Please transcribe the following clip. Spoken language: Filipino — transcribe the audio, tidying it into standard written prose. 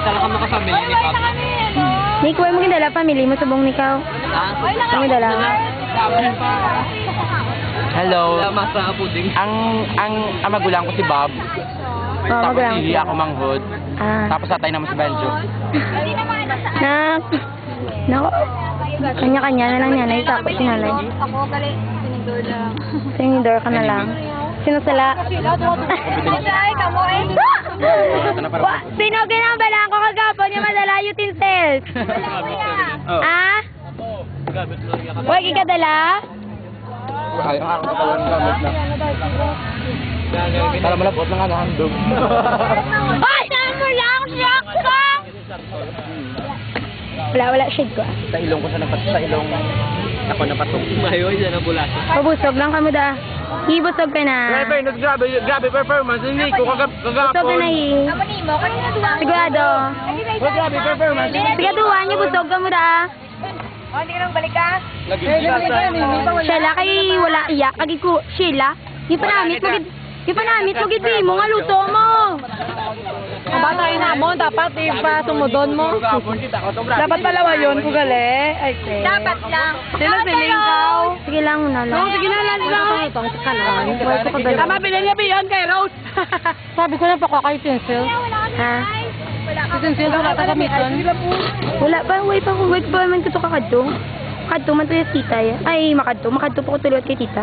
Tala ka makapamili ni Pablo. Nick, huwag mo gindala, pamili mo subong nikaw. Huwag mo gindala. Hello. Masa puding. Ang magulang ko si Bob. Oo, Tapos magulang. si ako manghod. Ah. Tapos tatay naman si Benjo. Nako. Kanya-kanya na lang niya. Naitapos si nanay. Ako, gali, sinidor lang. Sinidor ka na lang. Sinusala. Ay, kamo eh. Sino ginambala ko kagapon yung madala utensils? Ah? Huwag ikadala? Ay, ang ako kapalang gamit na. Para malapot lang ang handog. Ay! Saan mo lang? Shock ka! Wala shade ko. Sa ilong ko sa ilong. Ako napatong. Mayoy siya na bulaso. Pabusog lang kamo da. Ibusog ka na. Grabe performance. Hindi ko Busog ka na Kamo ni mo, kanina duwa. Sigurado. Grabe performance. Siguraduhan niyo busog ka mo da. O, hindi ka nang balik ka? Sheila kay wala iyak. Kagi ko, Sheila. Di pa namit mo gid mo nga luto mo. Batay na mo, dapat ipa sumudon mo. Dapat palawa yun, kugali. Ay, say. Dapat lang. Sila silingaw. Sige lang na lang. Sige na lang, lang. Itong sakalan. Tama, bilhin niya biyon kay Rose. Sabi ko na pa ko kay Tinsel. Ha? Si Tinsel, wala ka gamiton. Wala pa, wait pa man ko to kakadto. Kadto man to yung tita. Ay, makadto po ko tulot kay tita.